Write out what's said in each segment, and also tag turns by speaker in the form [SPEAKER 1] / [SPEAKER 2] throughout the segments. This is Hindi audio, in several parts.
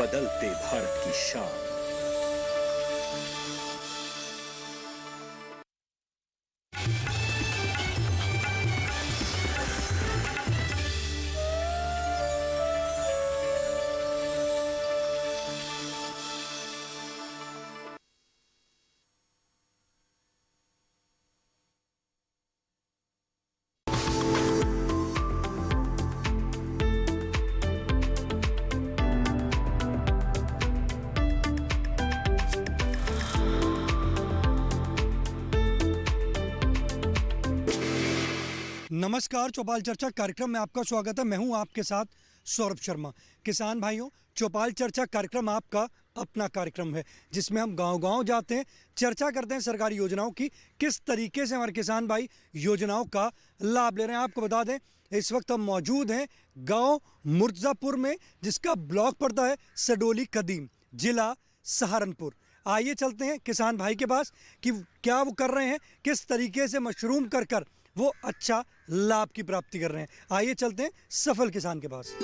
[SPEAKER 1] बदलते भारत की शान।
[SPEAKER 2] नमस्कार, चौपाल चर्चा कार्यक्रम में आपका स्वागत है। मैं हूं आपके साथ सौरभ शर्मा। किसान भाइयों, चौपाल चर्चा कार्यक्रम आपका अपना कार्यक्रम है जिसमें हम गांव-गांव जाते हैं, चर्चा करते हैं सरकारी योजनाओं की, किस तरीके से हमारे किसान भाई योजनाओं का लाभ ले रहे हैं। आपको बता दें, इस वक्त हम मौजूद हैं गाँव मुर्जापुर में, जिसका ब्लॉक पड़ता है सडोली कदीम, जिला सहारनपुर। आइए चलते हैं किसान भाई के पास कि क्या वो कर रहे हैं, किस तरीके से मशरूम कर वो अच्छा लाभ की प्राप्ति कर रहे हैं। आइए चलते हैं सफल किसान के पास।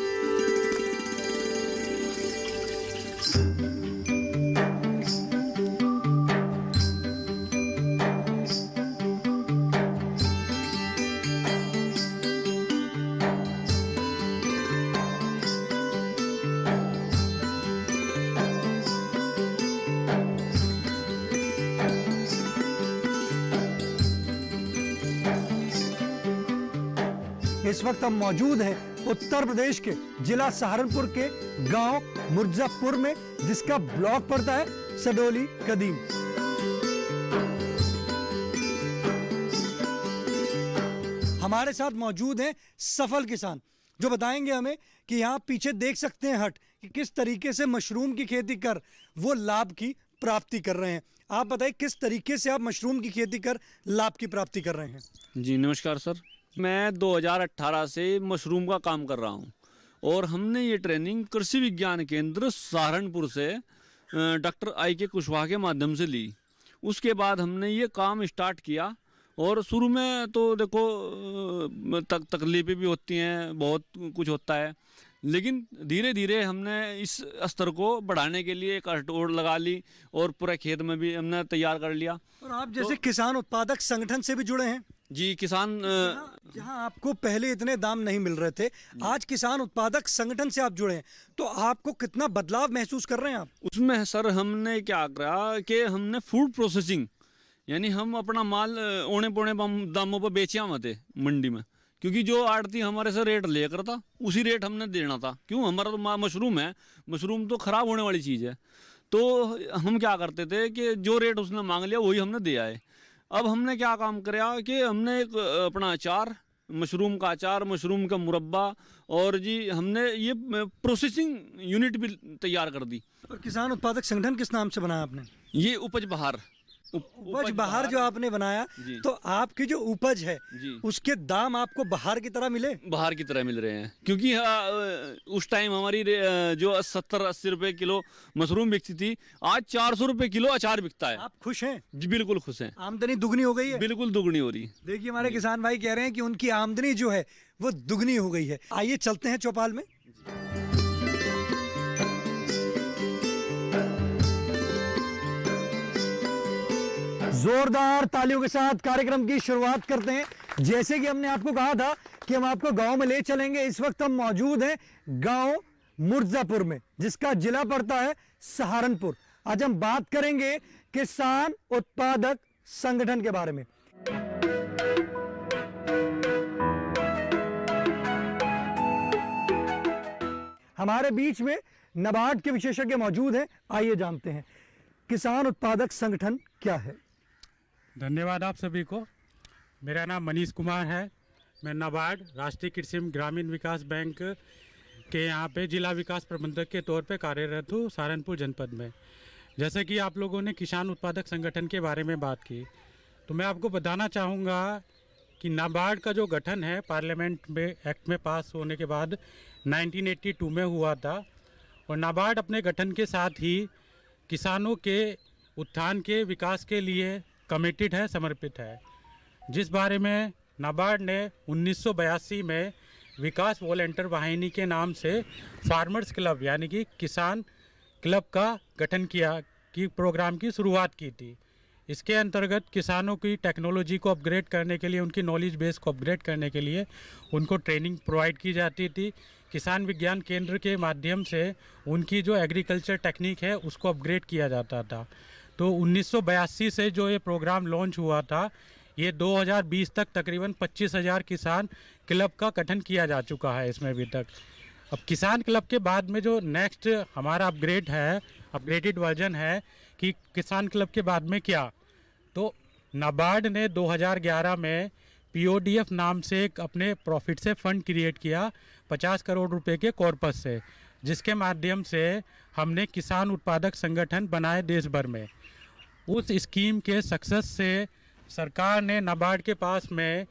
[SPEAKER 2] इस वक्त हम मौजूद हैं उत्तर प्रदेश के जिला सहारनपुर के गांव मुर्जापुर में, जिसका ब्लॉक पड़ता है सडोली कदीम। हमारे साथ मौजूद हैं सफल किसान, जो बताएंगे हमें कि यहाँ पीछे देख सकते हैं हट कि किस तरीके से मशरूम की खेती कर वो लाभ की प्राप्ति कर रहे हैं। आप बताइए, किस तरीके से आप मशरूम की खेती कर लाभ की प्राप्ति कर रहे हैं?
[SPEAKER 3] जी नमस्कार सर, मैं 2018 से मशरूम का काम कर रहा हूं और हमने ये ट्रेनिंग कृषि विज्ञान केंद्र सहारनपुर से डॉक्टर IK कुशवाहा के माध्यम से ली। उसके बाद हमने ये काम स्टार्ट किया और शुरू में तो देखो तकलीफें भी होती हैं, बहुत कुछ होता है, लेकिन धीरे धीरे हमने इस स्तर को बढ़ाने के लिए एक अटोड़ लगा ली और पूरे खेत में भी हमने तैयार कर लिया।
[SPEAKER 2] और आप जैसे किसान उत्पादक संगठन से भी जुड़े हैं?
[SPEAKER 3] जी, किसान
[SPEAKER 2] जहां आपको पहले इतने दाम नहीं मिल रहे थे, आज किसान उत्पादक संगठन से आप जुड़े हैं, तो आपको कितना बदलाव महसूस कर रहे हैं आप?
[SPEAKER 3] उसमें सर हमने क्या करा कि हमने फूड प्रोसेसिंग, यानी हम अपना माल औने पौने दामों पर बेचा मत मंडी में, क्योंकि जो आड़ती हमारे से रेट लेकर था उसी रेट हमने देना था। क्यों, हमारा तो मशरूम है, मशरूम तो ख़राब होने वाली चीज़ है। तो हम क्या करते थे कि जो रेट उसने मांग लिया वही हमने दिया है। अब हमने क्या काम किया कि हमने एक अपना अचार, मशरूम का अचार, मशरूम का मुरब्बा, और जी हमने ये प्रोसेसिंग यूनिट भी तैयार कर दी।
[SPEAKER 2] और किसान उत्पादक संगठन किस नाम से बनाया आपने?
[SPEAKER 3] ये उपज बहार,
[SPEAKER 2] उपज बहार जो आपने बनाया, तो आपकी जो उपज है उसके दाम आपको बाहर की तरह मिले?
[SPEAKER 3] बाहर की तरह मिल रहे हैं, क्योंकि उस टाइम हमारी जो 70-80 रुपए किलो मशरूम बिकती थी, आज 400 रुपए किलो अचार बिकता है।
[SPEAKER 2] आप खुश हैं?
[SPEAKER 3] जी बिल्कुल खुश हैं।
[SPEAKER 2] आमदनी दुगनी हो गई है?
[SPEAKER 3] बिल्कुल दुगनी हो रही है।
[SPEAKER 2] देखिए, हमारे किसान भाई कह रहे हैं कि उनकी आमदनी जो है वो दुगनी हो गई है। आइए चलते हैं चौपाल में। जोरदार तालियों के साथ कार्यक्रम की शुरुआत करते हैं। जैसे कि हमने आपको कहा था कि हम आपको गांव में ले चलेंगे, इस वक्त हम मौजूद हैं गांव मुर्जापुर में, जिसका जिला पड़ता है सहारनपुर। आज हम बात करेंगे किसान उत्पादक संगठन के बारे में। हमारे बीच में नाबार्ड के विशेषज्ञ मौजूद हैं। आइए जानते हैं किसान उत्पादक संगठन क्या है।
[SPEAKER 4] धन्यवाद आप सभी को। मेरा नाम मनीष कुमार है। मैं नाबार्ड राष्ट्रीय कृषि ग्रामीण विकास बैंक के यहाँ पे जिला विकास प्रबंधक के तौर पे कार्यरत हूँ सहारनपुर जनपद में। जैसे कि आप लोगों ने किसान उत्पादक संगठन के बारे में बात की, तो मैं आपको बताना चाहूँगा कि नाबार्ड का जो गठन है पार्लियामेंट में एक्ट में पास होने के बाद 1982 में हुआ था, और नाबार्ड अपने गठन के साथ ही किसानों के उत्थान के विकास के लिए कमिटेड है, समर्पित है, जिस बारे में नाबार्ड ने 1982 में विकास वॉलंटियर वाहिनी के नाम से फार्मर्स क्लब यानी कि किसान क्लब का गठन किया कि प्रोग्राम की शुरुआत की थी। इसके अंतर्गत किसानों की टेक्नोलॉजी को अपग्रेड करने के लिए, उनकी नॉलेज बेस को अपग्रेड करने के लिए उनको ट्रेनिंग प्रोवाइड की जाती थी। किसान विज्ञान केंद्र के माध्यम से उनकी जो एग्रीकल्चर टेक्निक है उसको अपग्रेड किया जाता था। तो 1982 से जो ये प्रोग्राम लॉन्च हुआ था, ये 2020 तक तकरीबन 25,000 किसान क्लब का गठन किया जा चुका है इसमें अभी तक। अब किसान क्लब के बाद में जो नेक्स्ट हमारा अपग्रेड है, अपग्रेडेड वर्जन है कि किसान क्लब के बाद में क्या, तो नाबार्ड ने 2011 में PODF नाम से एक अपने प्रॉफिट से फंड क्रिएट किया 50 करोड़ रुपए के कॉर्पस से, जिसके माध्यम से हमने किसान उत्पादक संगठन बनाए देश भर में। उस स्कीम के सक्सेस से सरकार ने नाबार्ड के पास में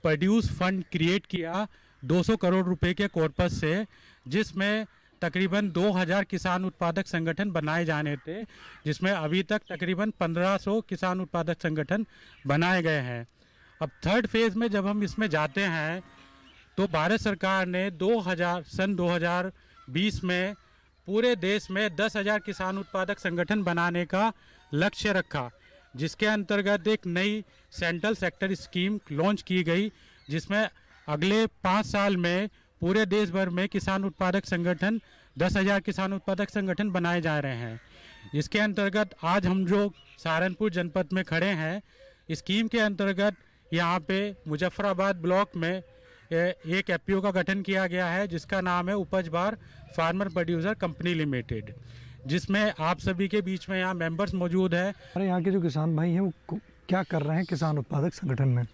[SPEAKER 4] प्रोड्यूस फंड क्रिएट किया 200 करोड़ रुपए के कॉर्पस से, जिसमें तकरीबन 2000 किसान उत्पादक संगठन बनाए जाने थे, जिसमें अभी तक तकरीबन 1500 किसान उत्पादक संगठन बनाए गए हैं। अब थर्ड फेज़ में जब हम इसमें जाते हैं तो भारत सरकार ने सन 2020 में पूरे देश में 10,000 किसान उत्पादक संगठन बनाने का लक्ष्य रखा, जिसके अंतर्गत एक नई सेंट्रल सेक्टर स्कीम लॉन्च की गई, जिसमें अगले 5 साल में पूरे देश भर में किसान उत्पादक संगठन 10,000 किसान उत्पादक संगठन बनाए जा रहे हैं। इसके अंतर्गत आज हम जो सहारनपुर जनपद में खड़े हैं, स्कीम के अंतर्गत यहाँ पे मुजफ्फराबाद ब्लॉक में एक FPO का गठन किया गया है, जिसका नाम है उपज बार फार्मर प्रोड्यूसर कंपनी लिमिटेड, जिसमें आप सभी के बीच में यहाँ मेंबर्स मौजूद है।
[SPEAKER 2] अरे यहाँ के जो किसान भाई हैं वो क्या कर रहे हैं किसान उत्पादक संगठन में?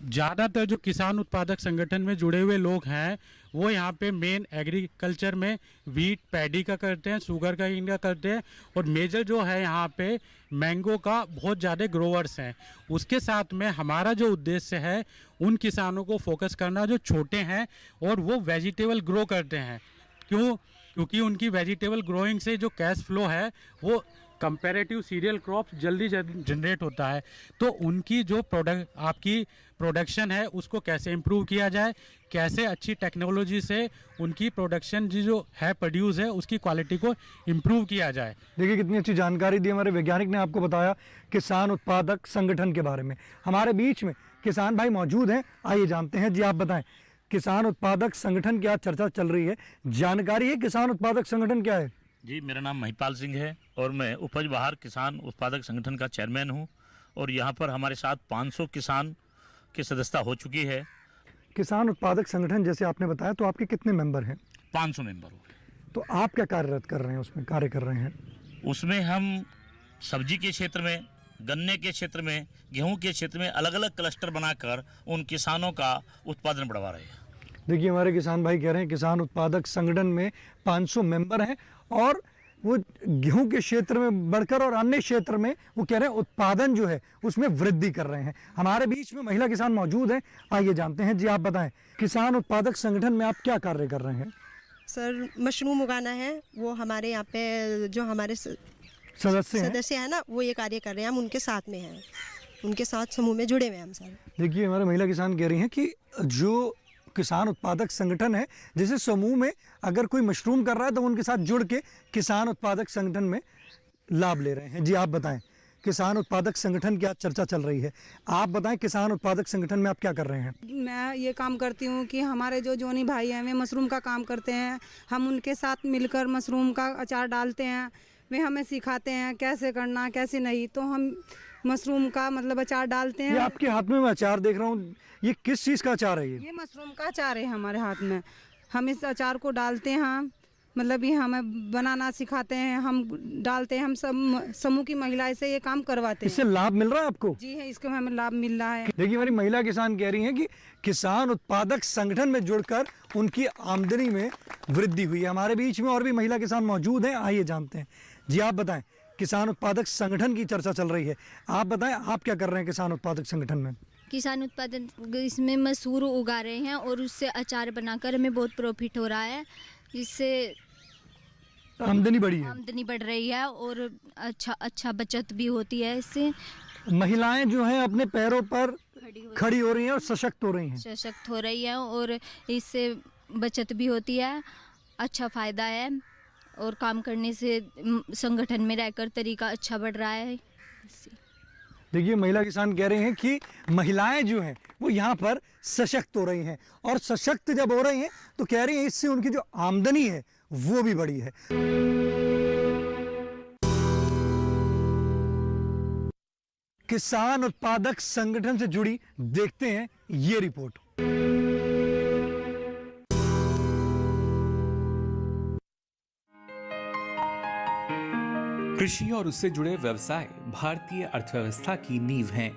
[SPEAKER 4] ज़्यादातर जो किसान उत्पादक संगठन में जुड़े हुए लोग हैं वो यहाँ पे मेन एग्रीकल्चर में वीट पैडी का करते हैं, शुगर का इनका करते हैं, और मेजर जो है यहाँ पे मैंगो का बहुत ज़्यादा ग्रोवर्स हैं। उसके साथ में हमारा जो उद्देश्य है उन किसानों को फोकस करना जो छोटे हैं और वो वेजिटेबल ग्रो करते हैं। क्योंकि उनकी वेजिटेबल ग्रोइंग से जो कैश फ्लो है वो कंपैरेटिव सीरियल क्रॉप जल्दी जनरेट होता है। तो उनकी जो आपकी प्रोडक्शन है उसको कैसे इम्प्रूव किया जाए, कैसे अच्छी टेक्नोलॉजी से उनकी प्रोडक्शन जो है प्रोड्यूस है उसकी क्वालिटी को इम्प्रूव किया जाए।
[SPEAKER 2] देखिए कितनी अच्छी जानकारी दी हमारे वैज्ञानिक ने आपको बताया किसान उत्पादक संगठन के बारे में। हमारे बीच में किसान भाई मौजूद हैं, आइए जानते हैं। जी आप बताएं, किसान उत्पादक संगठन की आज चर्चा चल रही है, जानकारी है किसान उत्पादक संगठन क्या है?
[SPEAKER 5] जी, मेरा नाम महिपाल सिंह है और मैं उपज बहार किसान उत्पादक संगठन का चेयरमैन हूं, और यहां पर हमारे साथ 500 किसान की सदस्यता हो चुकी है।
[SPEAKER 2] किसान उत्पादक संगठन जैसे आपने बताया, तो आपके कितने मेंबर हैं?
[SPEAKER 5] 500 मेंबर हो गए।
[SPEAKER 2] तो आप क्या कार्यरत कर रहे हैं, उसमें कार्य कर रहे हैं?
[SPEAKER 5] उसमें हम सब्जी के क्षेत्र में, गन्ने के क्षेत्र में, गेहूं के क्षेत्र में अलग अलग क्लस्टर बनाकर उन किसानों का उत्पादन बढ़ा रहे हैं।
[SPEAKER 2] देखिए हमारे किसान भाई कह रहे हैं किसान उत्पादक संगठन में 500 मेंबर हैं और वो गेहूं के क्षेत्र में बढ़कर और अन्य क्षेत्र में वो कह रहे हैं उत्पादन जो है उसमें वृद्धि कर रहे हैं। हमारे बीच में महिला किसान मौजूद हैं, आइए जानते हैं। जी आप बताएं, किसान उत्पादक संगठन में आप क्या कार्य कर रहे हैं?
[SPEAKER 6] सर मशरूम उगाना है, वो हमारे यहाँ पे जो हमारे
[SPEAKER 2] सदस्य
[SPEAKER 6] हैं ना वो ये कार्य कर रहे हैं, हम उनके साथ में हैं, उनके साथ समूह में जुड़े हुए हैं हम सर।
[SPEAKER 2] देखिए हमारे महिला किसान कह रही हैं कि जो किसान उत्पादक संगठन है, जैसे समूह में अगर कोई मशरूम कर रहा है तो उनके साथ जुड़ के किसान उत्पादक संगठन में लाभ ले रहे हैं। जी आप बताएं, किसान उत्पादक संगठन की आज चर्चा चल रही है, आप बताएं किसान उत्पादक संगठन में आप क्या कर रहे हैं?
[SPEAKER 7] मैं ये काम करती हूँ कि हमारे जो जोनी भाई हैं वे मशरूम का काम करते हैं, हम उनके साथ मिलकर मशरूम का अचार डालते हैं, वे हमें सिखाते हैं कैसे करना कैसे नहीं, तो हम मशरूम का मतलब अचार डालते हैं।
[SPEAKER 2] ये आपके हाथ में मैं अचार देख रहा हूँ, ये किस चीज़ का अचार है?
[SPEAKER 7] ये मशरूम का अचार है हमारे हाथ में, हम इस अचार को डालते हैं, मतलब ये हमें बनाना सिखाते हैं, हम डालते हैं, हम सब समूह की महिलाएं से ये काम करवाते हैं।
[SPEAKER 2] इससे लाभ मिल रहा है आपको?
[SPEAKER 7] जी है, इसको हमें लाभ मिल रहा है।
[SPEAKER 2] देखिए हमारी महिला किसान कह रही हैं कि किसान उत्पादक संगठन में जुड़कर उनकी आमदनी में वृद्धि हुई है। हमारे बीच में और भी महिला किसान मौजूद हैं, आइए जानते हैं। जी आप बताएं, किसान उत्पादक संगठन की चर्चा चल रही है, आप बताएं आप क्या कर रहे हैं किसान उत्पादक संगठन में?
[SPEAKER 8] किसान उत्पादन इसमें मसूर उगा रहे हैं और उससे अचार बनाकर हमें बहुत प्रॉफिट हो रहा है, जिससे
[SPEAKER 2] आमदनी बढ़ी है,
[SPEAKER 8] आमदनी बढ़ रही है और अच्छा बचत भी होती है। इससे
[SPEAKER 2] महिलाएं जो हैं अपने पैरों पर खड़ी हो रही हैं और सशक्त हो रही हैं,
[SPEAKER 8] सशक्त हो रही है और इससे बचत भी होती है, अच्छा फ़ायदा है और काम करने से संगठन में रहकर तरीका अच्छा बढ़ रहा है।
[SPEAKER 2] देखिए महिला किसान कह रहे हैं कि महिलाएं जो हैं वो यहाँ पर सशक्त हो रही हैं, और सशक्त जब हो रही हैं तो कह रही हैं इससे उनकी जो आमदनी है वो भी बढ़ी है। किसान उत्पादक संगठन से जुड़ी देखते हैं ये रिपोर्ट।
[SPEAKER 1] कृषि और उससे जुड़े व्यवसाय भारतीय अर्थव्यवस्था की नींव हैं।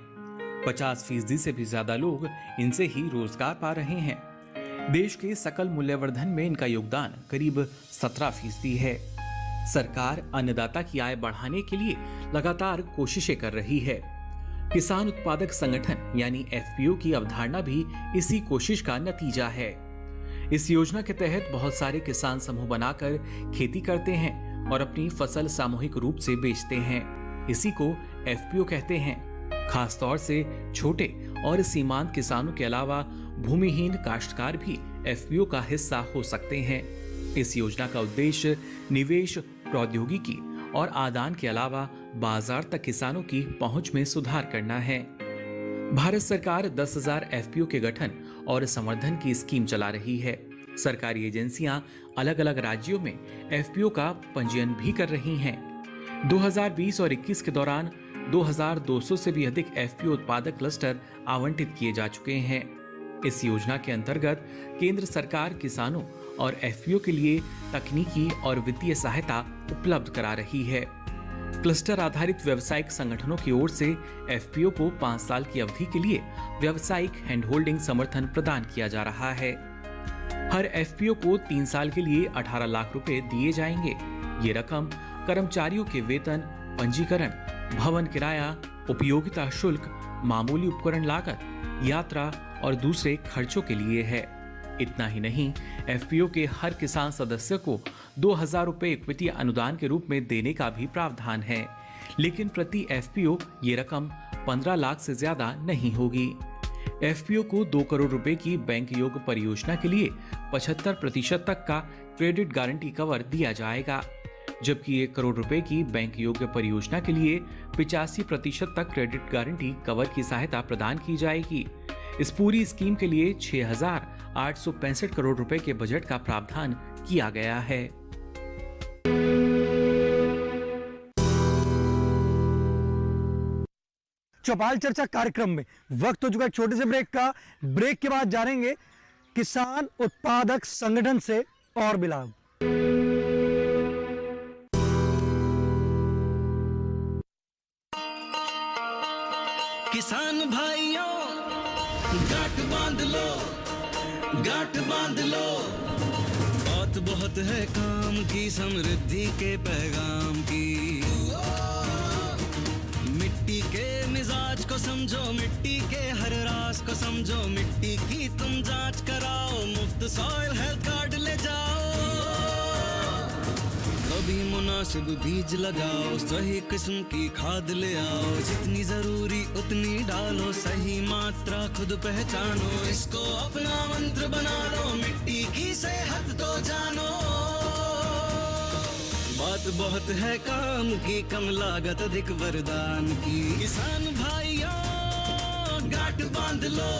[SPEAKER 1] 50% से भी ज्यादा लोग इनसे ही रोजगार पा रहे हैं। देश के सकल मूल्यवर्धन में इनका योगदान करीब 17% है। सरकार अन्नदाता की आय बढ़ाने के लिए लगातार कोशिशें कर रही है। किसान उत्पादक संगठन यानी एफपीओ की अवधारणा भी इसी कोशिश का नतीजा है। इस योजना के तहत बहुत सारे किसान समूह बनाकर खेती करते हैं और अपनी फसल सामूहिक रूप से बेचते हैं। इसी को एफपीओ कहते हैं। खास तौर से छोटे और सीमांत किसानों के अलावा भूमिहीन काश्तकार भी एफपीओ का हिस्सा हो सकते हैं। इस योजना का उद्देश्य निवेश, प्रौद्योगिकी और आदान के अलावा बाजार तक किसानों की पहुंच में सुधार करना है। भारत सरकार 10,000 एफपीओ के गठन और संवर्धन की स्कीम चला रही है। सरकारी एजेंसियां अलग अलग राज्यों में एफपीओ का पंजीयन भी कर रही हैं। 2020 और 21 के दौरान 2200 से भी अधिक एफपीओ उत्पादक क्लस्टर आवंटित किए जा चुके हैं। इस योजना के अंतर्गत केंद्र सरकार किसानों और एफपीओ के लिए तकनीकी और वित्तीय सहायता उपलब्ध करा रही है। क्लस्टर आधारित व्यावसायिक संगठनों की ओर से एफपीओ को 5 साल की अवधि के लिए व्यावसायिक हैंड होल्डिंग समर्थन प्रदान किया जा रहा है। हर एफपीओ को 3 साल के लिए 18 लाख रुपए दिए जाएंगे। ये रकम कर्मचारियों के वेतन, पंजीकरण, भवन किराया, उपयोगिता शुल्क, मामूली उपकरण लागत, यात्रा और दूसरे खर्चों के लिए है। इतना ही नहीं, एफपीओ के हर किसान सदस्य को 2,000 रुपए इक्विटी अनुदान के रूप में देने का भी प्रावधान है, लेकिन प्रति एफपीओ ये रकम 15 लाख से ज्यादा नहीं होगी। एफपीओ को 2 करोड़ रुपए की बैंक योग्य परियोजना के लिए 75% तक का क्रेडिट गारंटी कवर दिया जाएगा, जबकि 1 करोड़ रुपए की बैंक योग्य परियोजना के लिए 85% तक क्रेडिट गारंटी कवर की सहायता प्रदान की जाएगी। इस पूरी स्कीम के लिए 6,865 करोड़ रुपए के बजट का प्रावधान किया गया है।
[SPEAKER 2] चौपाल चर्चा कार्यक्रम में वक्त हो चुका है छोटे से ब्रेक का। ब्रेक के बाद जानेंगे किसान उत्पादक संगठन से और भी लाभ।
[SPEAKER 9] किसान भाइयों गांठ बांध लो, गांठ बांध लो। बात बहुत है काम की, समृद्धि के पैगाम की। मिट्टी के मिजाज को समझो, मिट्टी के हर राज को समझो। मिट्टी की तुम जांच कराओ, मुफ्त सॉइल हेल्थ कार्ड ले जाओ। कभी मुनासिब बीज लगाओ, सही किस्म की खाद ले आओ। जितनी जरूरी उतनी डालो, सही मात्रा खुद पहचानो। इसको अपना मंत्र बना लो, मिट्टी की सेहत को जानो। बात बहुत है काम की, कम लागत अधिक वरदान की। किसान भाइयों गांठ बांध लो।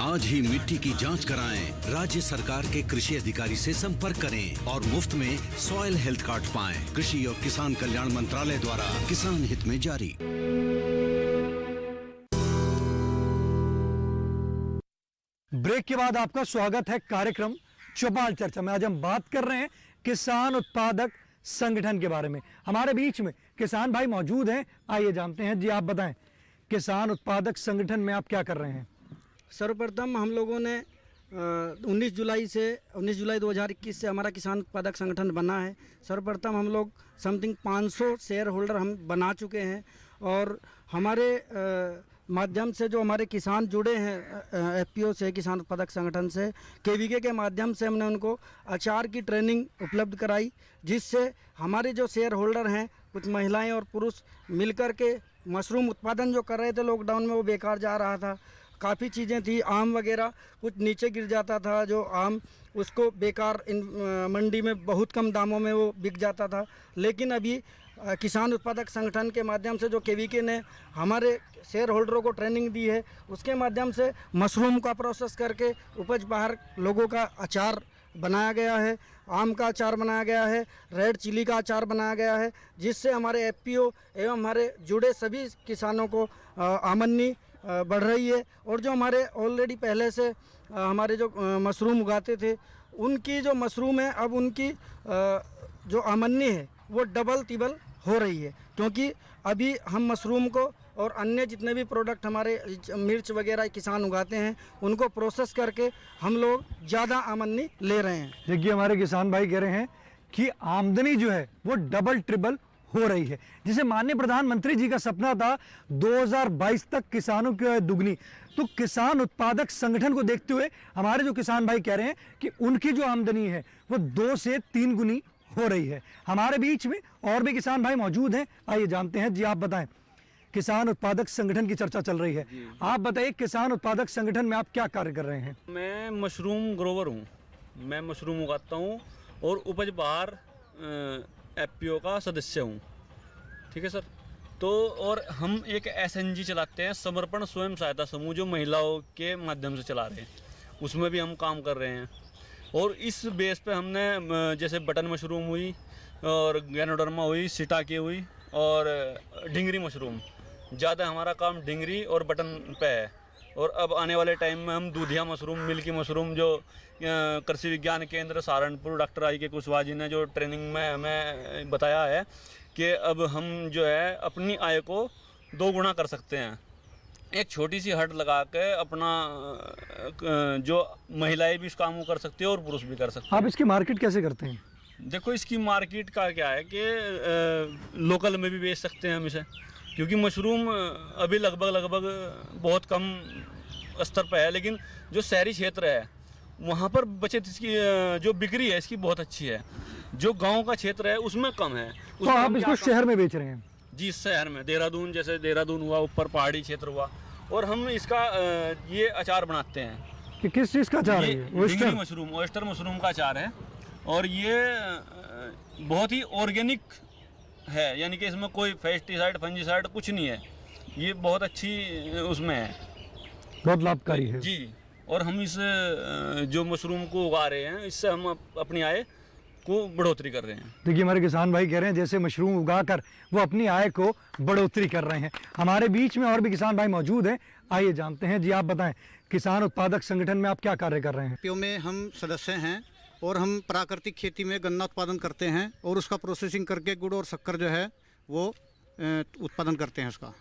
[SPEAKER 10] आज ही मिट्टी की जांच कराएं। राज्य सरकार के कृषि अधिकारी से संपर्क करें और मुफ्त में सॉइल हेल्थ कार्ड पाएं। कृषि और किसान कल्याण मंत्रालय द्वारा किसान हित में जारी।
[SPEAKER 2] ब्रेक के बाद आपका स्वागत है कार्यक्रम चौपाल चर्चा में। आज हम बात कर रहे हैं किसान उत्पादक संगठन के बारे में। हमारे बीच में किसान भाई मौजूद हैं, आइए जानते हैं। जी आप बताएं, किसान उत्पादक संगठन में आप क्या कर रहे हैं?
[SPEAKER 11] सर्वप्रथम हम लोगों ने 19 जुलाई 2021 से हमारा किसान उत्पादक संगठन बना है। सर्वप्रथम हम लोग समथिंग 500 शेयर होल्डर हम बना चुके हैं और हमारे माध्यम से जो हमारे किसान जुड़े हैं एफपीओ से, किसान उत्पादक संगठन से, केवीके के माध्यम से हमने उनको अचार की ट्रेनिंग उपलब्ध कराई, जिससे हमारे जो शेयर होल्डर हैं, कुछ महिलाएं और पुरुष मिलकर के मशरूम उत्पादन जो कर रहे थे लॉकडाउन में, वो बेकार जा रहा था। काफ़ी चीज़ें थी, आम वगैरह कुछ नीचे गिर जाता था, जो आम उसको बेकार मंडी में बहुत कम दामों में वो बिक जाता था। लेकिन अभी किसान उत्पादक संगठन के माध्यम से जो केवीके ने हमारे शेयर होल्डरों को ट्रेनिंग दी है, उसके माध्यम से मशरूम का प्रोसेस करके उपज बाहर लोगों का अचार बनाया गया है, आम का अचार बनाया गया है, रेड चिली का अचार बनाया गया है, जिससे हमारे एफपीओ एवं हमारे जुड़े सभी किसानों को आमदनी बढ़ रही है। और जो हमारे ऑलरेडी पहले से हमारे जो मशरूम उगाते थे, उनकी जो मशरूम है, अब उनकी जो आमदनी है वो डबल तिबल हो रही है, क्योंकि अभी हम मशरूम को और अन्य जितने भी प्रोडक्ट हमारे मिर्च वगैरह किसान उगाते हैं, उनको प्रोसेस करके हम लोग ज़्यादा आमदनी ले रहे हैं।
[SPEAKER 2] देखिए हमारे किसान भाई कह रहे हैं कि आमदनी जो है वो डबल ट्रिपल हो रही है, जिसे माननीय प्रधानमंत्री जी का सपना था 2022 तक किसानों की आय दुगनी। तो किसान उत्पादक संगठन को देखते हुए हमारे जो किसान भाई कह रहे हैं कि उनकी जो आमदनी है वो 2 से 3 गुनी हो रही है। हमारे बीच में और भी किसान भाई मौजूद हैं, आइए जानते हैं। जी आप बताएं, किसान उत्पादक संगठन की चर्चा चल रही है, आप बताइए किसान उत्पादक संगठन में आप क्या कार्य कर रहे हैं?
[SPEAKER 3] मैं मशरूम ग्रोवर हूँ, मैं मशरूम उगाता हूँ और उपज बाहर एफपीओ का सदस्य हूँ। ठीक है सर। तो और हम एक एसएनजी चलाते हैं, समर्पण स्वयं सहायता समूह, जो महिलाओं के माध्यम से चला रहे हैं, उसमें भी हम काम कर रहे हैं। और इस बेस पे हमने जैसे बटन मशरूम हुई और गैनोडर्मा हुई, सिटाके हुई और ढिंगरी मशरूम, ज़्यादा हमारा काम ढिंगरी और बटन पे है। और अब आने वाले टाइम में हम दूधिया मशरूम, मिल्की मशरूम, जो कृषि विज्ञान केंद्र सहारनपुर डॉक्टर आई के कुशवाहा जी ने जो ट्रेनिंग में हमें बताया है कि अब हम जो है अपनी आय को 2 गुना कर सकते हैं। एक छोटी सी हट लगा के अपना जो महिलाएं भी इस काम को कर सकती है और पुरुष भी कर सकते हैं।
[SPEAKER 2] आप इसकी मार्केट कैसे करते हैं?
[SPEAKER 3] देखो इसकी मार्केट का क्या है कि लोकल में भी बेच सकते हैं हम इसे, क्योंकि मशरूम अभी लगभग बहुत कम स्तर पर है, लेकिन जो शहरी क्षेत्र है वहाँ पर बचत इसकी जो बिक्री है इसकी बहुत अच्छी है। जो गांव का क्षेत्र है उसमें कम है।
[SPEAKER 2] तो आप इसको शहर में बेच रहे हैं?
[SPEAKER 3] जी, शहर में देहरादून, जैसे देहरादून हुआ, ऊपर पहाड़ी क्षेत्र हुआ, और हम इसका ये अचार बनाते हैं।
[SPEAKER 2] कि किस चीज़ का अचार है?
[SPEAKER 3] ढिंगरी मशरूम, ऑयस्टर मशरूम का अचार है, और ये बहुत ही ऑर्गेनिक है, यानी कि इसमें कोई पेस्टिसाइड फंजीसाइड कुछ नहीं है। ये बहुत अच्छी उसमें है,
[SPEAKER 2] बहुत लाभकारी है
[SPEAKER 3] जी। और हम इस जो मशरूम को उगा रहे हैं, इससे हम अपनी आय को बढ़ोतरी कर रहे हैं।
[SPEAKER 2] देखिए हमारे किसान भाई कह रहे हैं जैसे मशरूम उगाकर वो अपनी आय को बढ़ोतरी कर रहे हैं। हमारे बीच में और भी किसान भाई मौजूद हैं, आइए जानते हैं। जी आप बताएं, किसान उत्पादक संगठन में आप क्या कार्य कर रहे हैं?
[SPEAKER 12] एफपीओ में हम सदस्य हैं और हम प्राकृतिक खेती में गन्ना उत्पादन करते हैं और उसका प्रोसेसिंग करके गुड़ और शक्कर जो है वो उत्पादन करते हैं उसका।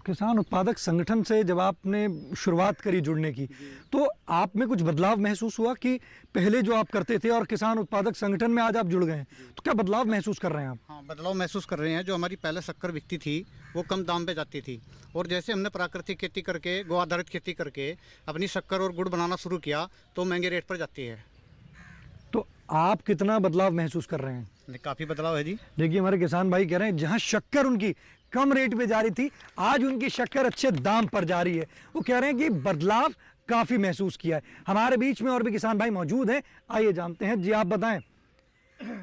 [SPEAKER 2] किसान उत्पादक संगठन से जब आपने शुरुआत करी जुड़ने की, तो आप में कुछ बदलाव महसूस हुआ कि पहले जो आप करते थे और किसान उत्पादक संगठन में आज आप जुड़ गए हैं, तो क्या बदलाव महसूस कर रहे हैं आप?
[SPEAKER 12] हाँ, बदलाव महसूस कर रहे हैं। जो हमारी पहले शक्कर बिकती थी वो कम दाम पे जाती थी, और जैसे हमने प्राकृतिक खेती करके, गो आधारित खेती करके अपनी शक्कर और गुड़ बनाना शुरू किया तो महंगे रेट पर जाती है।
[SPEAKER 2] तो आप कितना बदलाव महसूस कर रहे हैं?
[SPEAKER 12] काफ़ी बदलाव है जी।
[SPEAKER 2] देखिए हमारे किसान भाई कह रहे हैं जहाँ शक्कर उनकी कम रेट पे जा रही थी, आज उनकी शक्कर अच्छे दाम पर जा रही है। वो कह रहे हैं कि बदलाव काफ़ी महसूस किया है। हमारे बीच में और भी किसान भाई मौजूद हैं, आइए जानते हैं। जी आप बताएं,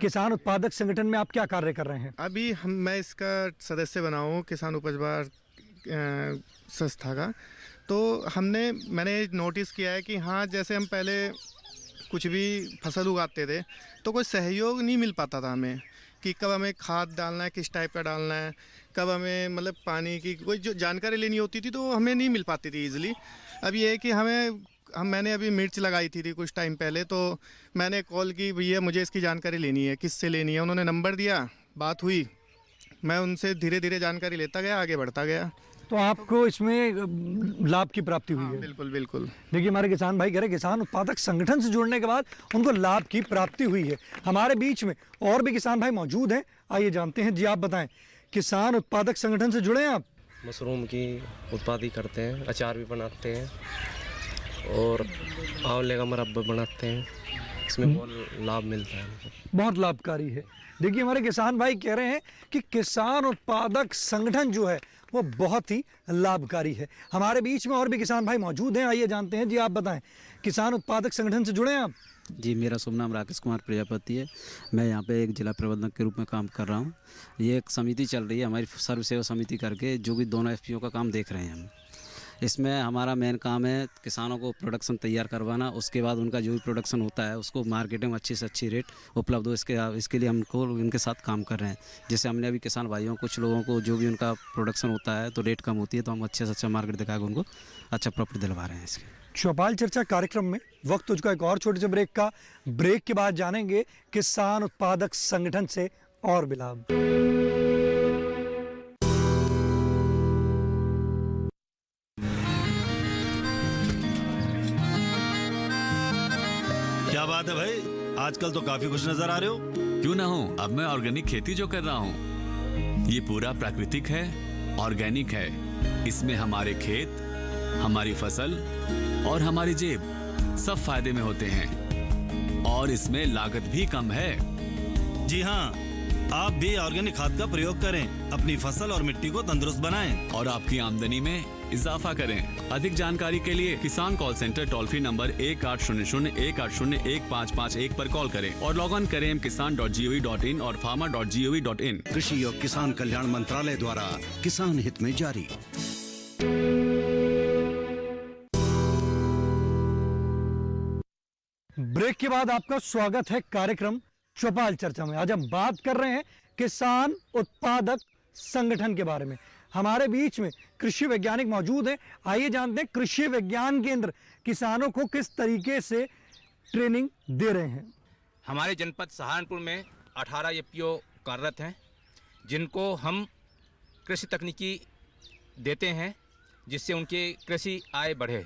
[SPEAKER 2] किसान उत्पादक संगठन में आप क्या कार्य कर रहे हैं?
[SPEAKER 13] अभी मैं इसका सदस्य बना हूँ, किसान उपज बाजार संस्था का। तो मैंने नोटिस किया है कि हाँ, जैसे हम पहले कुछ भी फसल उगाते थे तो कोई सहयोग नहीं मिल पाता था हमें, कि कब हमें खाद डालना है, किस टाइप का डालना है, कब हमें मतलब पानी की कोई जो जानकारी लेनी होती थी तो हमें नहीं मिल पाती थी ईजिली। अब ये है कि मैंने अभी मिर्च लगाई थी कुछ टाइम पहले, तो मैंने कॉल की, भैया मुझे इसकी जानकारी लेनी है, किससे लेनी है। उन्होंने नंबर दिया, बात हुई, मैं उनसे धीरे धीरे जानकारी लेता गया, आगे बढ़ता गया।
[SPEAKER 2] तो आपको इसमें लाभ की प्राप्ति हुई है?
[SPEAKER 13] बिल्कुल बिल्कुल।
[SPEAKER 2] देखिए हमारे किसान भाई कह रहे हैं किसान उत्पादक संगठन से जुड़ने के बाद उनको लाभ की प्राप्ति हुई है। हमारे बीच में और भी किसान भाई मौजूद हैं, आइए जानते हैं। जी आप बताएं, किसान उत्पादक संगठन से जुड़े हैं आप?
[SPEAKER 14] मशरूम की उत्पादन करते हैं, अचार भी बनाते हैं और आंवले का मुरब्बा बनाते हैं, इसमें बहुत लाभ मिलता है।
[SPEAKER 2] बहुत लाभकारी है। देखिए हमारे किसान भाई कह रहे हैं कि किसान उत्पादक संगठन जो है वो बहुत ही लाभकारी है। हमारे बीच में और भी किसान भाई मौजूद हैं, आइए जानते हैं। जी आप बताएं, किसान उत्पादक संगठन से जुड़े हैं आप?
[SPEAKER 15] जी, मेरा शुभ नाम राकेश कुमार प्रजापति है। मैं यहाँ पे एक जिला प्रबंधक के रूप में काम कर रहा हूँ। ये एक समिति चल रही है हमारी, सर्व सेवा समिति करके, जो कि दोनों एफपीओ का काम देख रहे हैं हम। इसमें हमारा मेन काम है किसानों को प्रोडक्शन तैयार करवाना, उसके बाद उनका जो भी प्रोडक्शन होता है उसको मार्केटिंग में अच्छी से अच्छी रेट उपलब्ध हो, इसके लिए हमको इनके साथ काम कर रहे हैं। जैसे हमने अभी किसान भाइयों कुछ लोगों को जो भी उनका प्रोडक्शन होता है तो रेट कम होती है, तो हम अच्छे से अच्छा मार्केट दिखा के उनको अच्छा प्रॉफिट दिलवा रहे हैं। इसके
[SPEAKER 2] चौपाल चर्चा कार्यक्रम में वक्त हो चुका एक और छोटे से ब्रेक का। ब्रेक के बाद जानेंगे किसान उत्पादक संगठन से और भी लाभ।
[SPEAKER 16] क्या बात है भाई, आजकल तो काफी खुश नजर आ रहे हो।
[SPEAKER 17] क्यों ना हो, अब मैं ऑर्गेनिक खेती जो कर रहा हूँ ये पूरा प्राकृतिक है, ऑर्गेनिक है। इसमें हमारे खेत, हमारी फसल और हमारी जेब सब फायदे में होते हैं और इसमें लागत भी कम है।
[SPEAKER 16] जी हाँ, आप भी ऑर्गेनिक खाद का प्रयोग करें, अपनी फसल और मिट्टी को तंदुरुस्त बनाएं
[SPEAKER 17] और आपकी आमदनी में इजाफा करें। अधिक जानकारी के लिए किसान call centre toll free number 1800-180-1551 पर कॉल करें और लॉग ऑन करें kisan.gov.in और farmer.gov.in।
[SPEAKER 10] कृषि और किसान कल्याण मंत्रालय द्वारा किसान हित में जारी।
[SPEAKER 2] ब्रेक के बाद आपका स्वागत है कार्यक्रम चौपाल चर्चा में। आज हम बात कर रहे हैं किसान उत्पादक संगठन के बारे में। हमारे बीच में कृषि वैज्ञानिक मौजूद हैं। आइए जानते हैं कृषि विज्ञान केंद्र किसानों को किस तरीके से ट्रेनिंग दे रहे हैं।
[SPEAKER 18] हमारे जनपद सहारनपुर में 18 एफपीओ कार्यरत हैं, जिनको हम कृषि तकनीकी देते हैं जिससे उनकी कृषि आय बढ़े।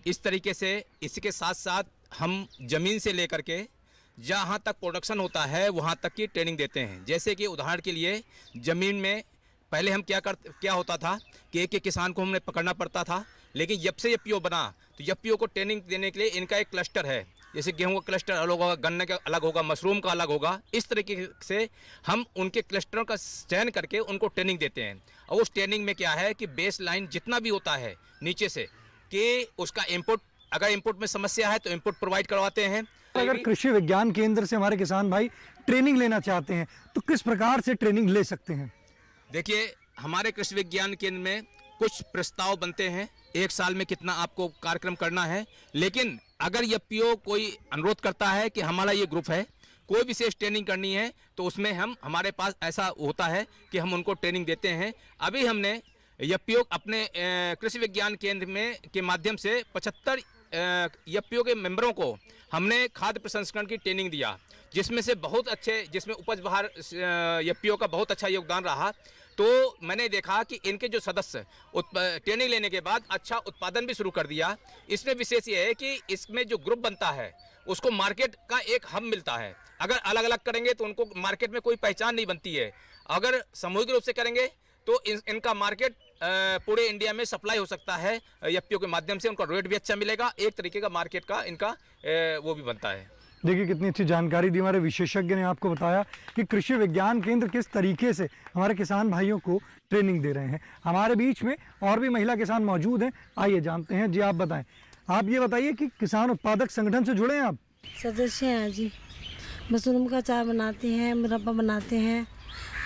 [SPEAKER 18] इस तरीके से इसके साथ साथ हम ज़मीन से लेकर के जहाँ तक प्रोडक्शन होता है वहाँ तक की ट्रेनिंग देते हैं। जैसे कि उदाहरण के लिए ज़मीन में पहले हम क्या होता था कि एक किसान को हमने पकड़ना पड़ता था, लेकिन जब से एफपीओ बना तो एफपीओ को ट्रेनिंग देने के लिए इनका एक क्लस्टर है। जैसे गेहूं का क्लस्टर अलग होगा, गन्ने का अलग होगा, मशरूम का अलग होगा। इस तरीके से हम उनके क्लस्टरों का चयन करके उनको ट्रेनिंग देते हैं। और उस ट्रेनिंग में क्या है कि बेस लाइन जितना भी होता है नीचे से कि उसका इनपुट, अगर इनपुट में समस्या है तो इनपुट प्रोवाइड करवाते हैं।
[SPEAKER 2] अगर कृषि विज्ञान केंद्र से हमारे किसान भाई ट्रेनिंग लेना चाहते हैं तो किस प्रकार से ट्रेनिंग ले सकते हैं?
[SPEAKER 18] देखिए, हमारे कृषि विज्ञान केंद्र में कुछ प्रस्ताव बनते हैं, एक साल में कितना आपको कार्यक्रम करना है। लेकिन अगर एफपीओ कोई अनुरोध करता है कि हमारा ये ग्रुप है, कोई विशेष ट्रेनिंग करनी है, तो उसमें हमारे पास ऐसा होता है कि हम उनको ट्रेनिंग देते हैं। अभी हमने एफपीओ अपने कृषि विज्ञान केंद्र में के माध्यम से 75 एफपीओ के मेंबरों को हमने खाद्य प्रसंस्करण की ट्रेनिंग दिया, जिसमें से बहुत अच्छे, जिसमें उपज बाहर एफपीओ का बहुत अच्छा योगदान रहा। तो मैंने देखा कि इनके जो सदस्य ट्रेनिंग लेने के बाद अच्छा उत्पादन भी शुरू कर दिया। इसमें विशेष ये है कि इसमें जो ग्रुप बनता है उसको मार्केट का एक हब मिलता है। अगर अलग अलग करेंगे तो उनको मार्केट में कोई पहचान नहीं बनती है। अगर सामूहिक रूप से करेंगे तो इनका मार्केट पूरे इंडिया में सप्लाई हो सकता है। एफपीओ के माध्यम से उनका रेट भी अच्छा मिलेगा, एक तरीके का मार्केट का इनका वो भी बनता है।
[SPEAKER 2] देखिए कितनी अच्छी जानकारी दी हमारे विशेषज्ञ ने। आपको बताया कि कृषि विज्ञान केंद्र किस तरीके से हमारे किसान भाइयों को ट्रेनिंग दे रहे हैं। हमारे बीच में और भी महिला किसान मौजूद हैं, आइए जानते हैं। जी आप बताएं, आप ये बताइए कि किसान उत्पादक संगठन से जुड़े हैं आप?
[SPEAKER 19] सदस्य हैं जी। मशरूम का अचार बनाते हैं, मुरब्बा बनाते हैं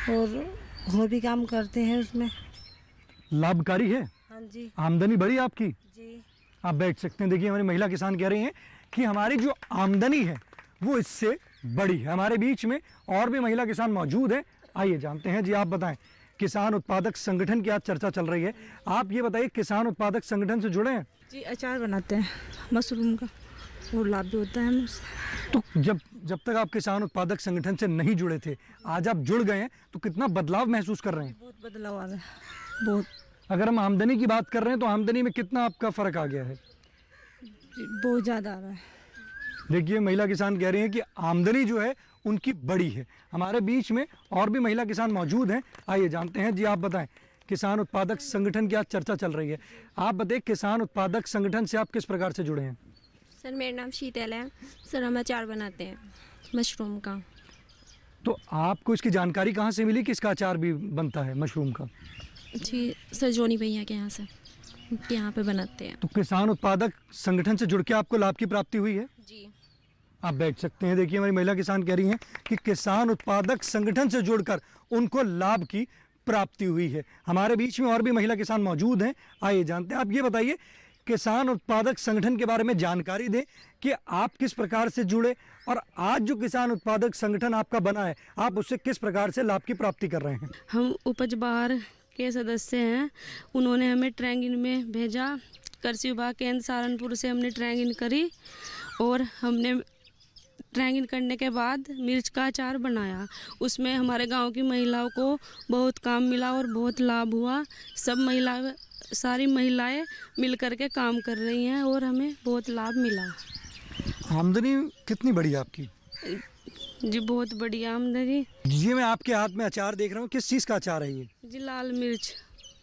[SPEAKER 19] और भी काम करते हैं। उसमें
[SPEAKER 2] लाभकारी है?
[SPEAKER 19] हाँ जी।
[SPEAKER 2] आमदनी बढ़ी आपकी?
[SPEAKER 19] जी।
[SPEAKER 2] आप बैठ सकते हैं। देखिए हमारी महिला किसान कह रही हैं कि हमारी जो आमदनी है वो इससे बड़ी है। हमारे बीच में और भी महिला किसान मौजूद हैं, आइए जानते हैं। जी आप बताएं, किसान उत्पादक संगठन की आज चर्चा चल रही है, आप ये बताइए किसान उत्पादक संगठन से जुड़े हैं?
[SPEAKER 7] जी, अचार बनाते हैं मशरूम का, और लाभ भी होता है हमें।
[SPEAKER 2] तो जब तक आप किसान उत्पादक संगठन से नहीं जुड़े थे, आज आप जुड़ गए हैं, तो कितना बदलाव महसूस कर रहे हैं?
[SPEAKER 7] बहुत बदलाव आ रहा है, बहुत।
[SPEAKER 2] अगर हम आमदनी की बात कर रहे हैं तो आमदनी में कितना आपका फर्क आ गया है?
[SPEAKER 7] बहुत ज़्यादा आ रहा है।
[SPEAKER 2] देखिए महिला किसान कह रही हैं कि आमदनी जो है उनकी बड़ी है। हमारे बीच में और भी महिला किसान मौजूद हैं, आइए जानते हैं। जी आप बताएं, किसान उत्पादक संगठन की आज चर्चा चल रही है, आप बताइए किसान उत्पादक संगठन से आप किस प्रकार से जुड़े हैं?
[SPEAKER 20] सर मेरा नाम शीतल है। सर हम अचार बनाते हैं मशरूम का।
[SPEAKER 2] तो आपको इसकी जानकारी कहाँ से मिली कि इसका अचार भी बनता है मशरूम का?
[SPEAKER 20] जी सरजोनी भैया के यहाँ से, यहाँ पे बनाते हैं।
[SPEAKER 2] तो किसान उत्पादक संगठन से जुड़ के आपको लाभ की प्राप्ति हुई है?
[SPEAKER 20] जी।
[SPEAKER 2] आप बैठ सकते हैं। देखिए हमारी महिला किसान कह रही हैं कि किसान उत्पादक संगठन से जुड़कर उनको लाभ की प्राप्ति हुई है। हमारे बीच में और भी महिला किसान मौजूद हैं, आइए जानते हैं। आप ये बताइए, किसान उत्पादक संगठन के बारे में जानकारी दें कि आप किस प्रकार से जुड़े और आज जो किसान उत्पादक संगठन आपका बना है, आप उससे किस प्रकार से लाभ की प्राप्ति कर रहे हैं?
[SPEAKER 21] हम उपज बाहर के सदस्य हैं, उन्होंने हमें ट्रेनिंग में भेजा। कृषि विभाग केंद्र सहारनपुर से हमने ट्रेनिंग करी और हमने ट्रेनिंग करने के बाद मिर्च का अचार बनाया। उसमें हमारे गांव की महिलाओं को बहुत काम मिला और बहुत लाभ हुआ। सारी महिलाएं मिलकर के काम कर रही हैं और हमें बहुत लाभ मिला।
[SPEAKER 2] आमदनी कितनी बड़ी है आपकी?
[SPEAKER 21] जी बहुत बढ़िया आमदनी।
[SPEAKER 2] जी मैं आपके हाथ में अचार देख रहा हूँ, किस चीज़ का अचार है ये?
[SPEAKER 21] जी लाल मिर्च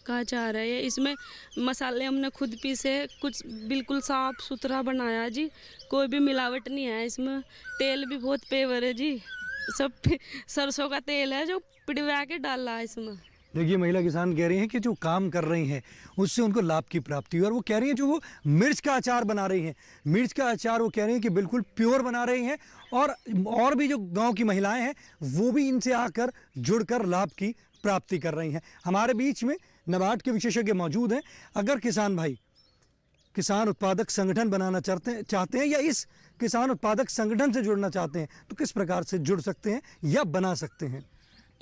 [SPEAKER 21] का अचार है ये। इसमें मसाले हमने खुद पीसे, कुछ बिल्कुल साफ सुथरा बनाया जी, कोई भी मिलावट नहीं है इसमें। तेल भी बहुत पेवर है जी, सब सरसों का तेल है जो पिड़वा के डाला है इसमें।
[SPEAKER 2] देखिए महिला किसान कह रही हैं कि जो काम कर रही हैं उससे उनको लाभ की प्राप्ति हुई और वो कह रही हैं जो वो मिर्च का अचार बना रही हैं, मिर्च का अचार वो कह रही हैं कि बिल्कुल प्योर बना रही हैं और भी जो गांव की महिलाएं हैं वो भी इनसे आकर जुड़कर लाभ की प्राप्ति कर रही हैं। हमारे बीच में नाबार्ड के विशेषज्ञ मौजूद हैं। अगर किसान भाई किसान उत्पादक संगठन बनाना चाहते हैं या इस किसान उत्पादक संगठन से जुड़ना चाहते हैं तो किस प्रकार से जुड़ सकते हैं या बना सकते हैं?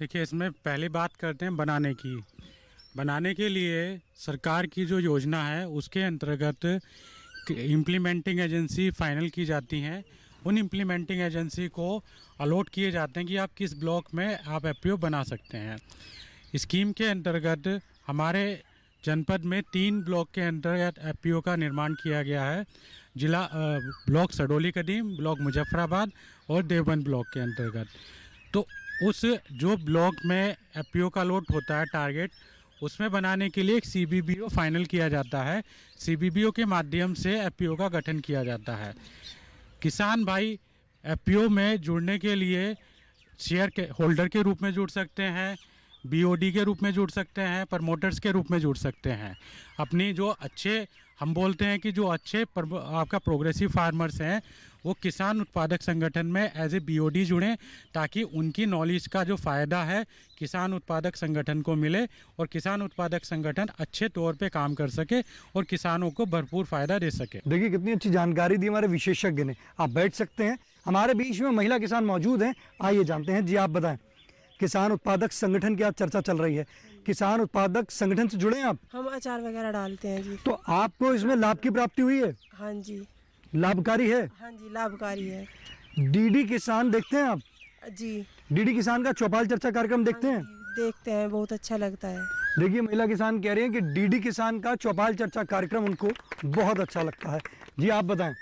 [SPEAKER 4] देखिए, इसमें पहली बात करते हैं बनाने की। बनाने के लिए सरकार की जो योजना है उसके अंतर्गत इम्प्लीमेंटिंग एजेंसी फाइनल की जाती हैं। उन इम्प्लीमेंटिंग एजेंसी को अलॉट किए जाते हैं कि आप किस ब्लॉक में आप एफपीओ बना सकते हैं। स्कीम के अंतर्गत हमारे जनपद में 3 ब्लॉक के अंतर्गत एफपीओ का निर्माण किया गया है। जिला ब्लॉक सडोली कदीम, ब्लॉक मुजफ्फराबाद और देवबंद ब्लॉक के अंतर्गत। तो उस जो ब्लॉक में एफपीओ का लॉट होता है टारगेट, उसमें बनाने के लिए एक सीबीबीओ फाइनल किया जाता है। सीबीबीओ के माध्यम से एफपीओ का गठन किया जाता है। किसान भाई एफपीओ में जुड़ने के लिए शेयर के होल्डर के रूप में जुड़ सकते हैं, बीओडी के रूप में जुड़ सकते हैं, प्रमोटर्स के रूप में जुड़ सकते हैं। अपनी जो अच्छे, हम बोलते हैं कि जो अच्छे आपका प्रोग्रेसिव फार्मर्स हैं वो किसान उत्पादक संगठन में एज ए बीओडी जुड़ें ताकि उनकी नॉलेज का जो फ़ायदा है किसान उत्पादक संगठन को मिले और किसान उत्पादक संगठन अच्छे तौर पे काम कर सके और किसानों को भरपूर फ़ायदा दे सके।
[SPEAKER 2] देखिए कितनी अच्छी जानकारी दी हमारे विशेषज्ञ ने। आप बैठ सकते हैं। हमारे बीच में महिला किसान मौजूद हैं, आइए जानते हैं। जी आप बताएं, किसान उत्पादक संगठन की आज चर्चा चल रही है, किसान उत्पादक संगठन से जुड़े हैं आप?
[SPEAKER 19] हम अचार वगैरह डालते हैं जी।
[SPEAKER 2] तो आपको इसमें लाभ की प्राप्ति हुई है?
[SPEAKER 19] हाँ जी।
[SPEAKER 2] लाभकारी है?
[SPEAKER 19] हाँ जी लाभकारी है।
[SPEAKER 2] डीडी किसान देखते हैं आप?
[SPEAKER 19] जी।
[SPEAKER 2] डीडी किसान का चौपाल चर्चा कार्यक्रम देखते हैं?
[SPEAKER 19] देखते हैं, बहुत अच्छा लगता है।
[SPEAKER 2] देखिए महिला किसान कह रही हैं कि डीडी किसान का चौपाल चर्चा कार्यक्रम उनको बहुत अच्छा लगता है। जी आप बताएं,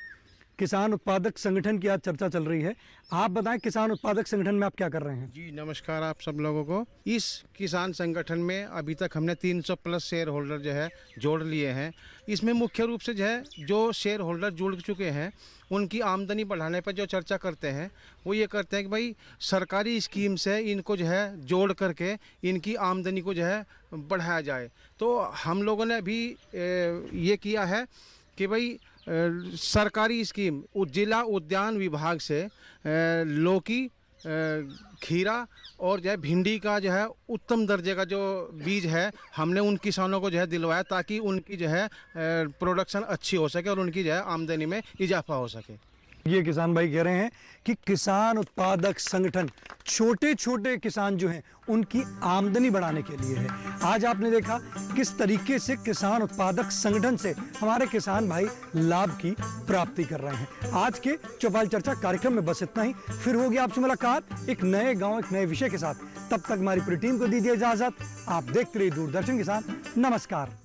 [SPEAKER 2] किसान उत्पादक संगठन की आज चर्चा चल रही है, आप बताएं किसान उत्पादक संगठन में आप क्या कर रहे हैं?
[SPEAKER 22] जी नमस्कार आप सब लोगों को। इस किसान संगठन में अभी तक हमने 300 प्लस शेयर होल्डर जो है जोड़ लिए हैं। इसमें मुख्य रूप से जो है जो शेयर होल्डर जुड़ चुके हैं उनकी आमदनी बढ़ाने पर जो चर्चा करते हैं वो ये करते हैं कि भाई सरकारी स्कीम से इनको जो है जोड़ करके इनकी आमदनी को जो है बढ़ाया जाए। तो हम लोगों ने अभी ये किया है कि भाई सरकारी स्कीम जिला उद्यान विभाग से लौकी, खीरा और जो है भिंडी का जो है उत्तम दर्जे का जो बीज है हमने उन किसानों को जो है दिलवाया ताकि उनकी जो है प्रोडक्शन अच्छी हो सके और उनकी जो है आमदनी में इजाफा हो सके।
[SPEAKER 2] ये किसान भाई कह रहे हैं कि किसान उत्पादक संगठन छोटे छोटे किसान जो हैं उनकी आमदनी बढ़ाने के लिए है। आज आपने देखा किस तरीके से किसान उत्पादक संगठन से हमारे किसान भाई लाभ की प्राप्ति कर रहे हैं। आज के चौपाल चर्चा कार्यक्रम में बस इतना ही, फिर होगी आपसे मुलाकात एक नए गांव एक नए विषय के साथ। तब तक हमारी पूरी टीम को दीजिए इजाजत। आप देखते रहिए दूरदर्शन किसान। नमस्कार।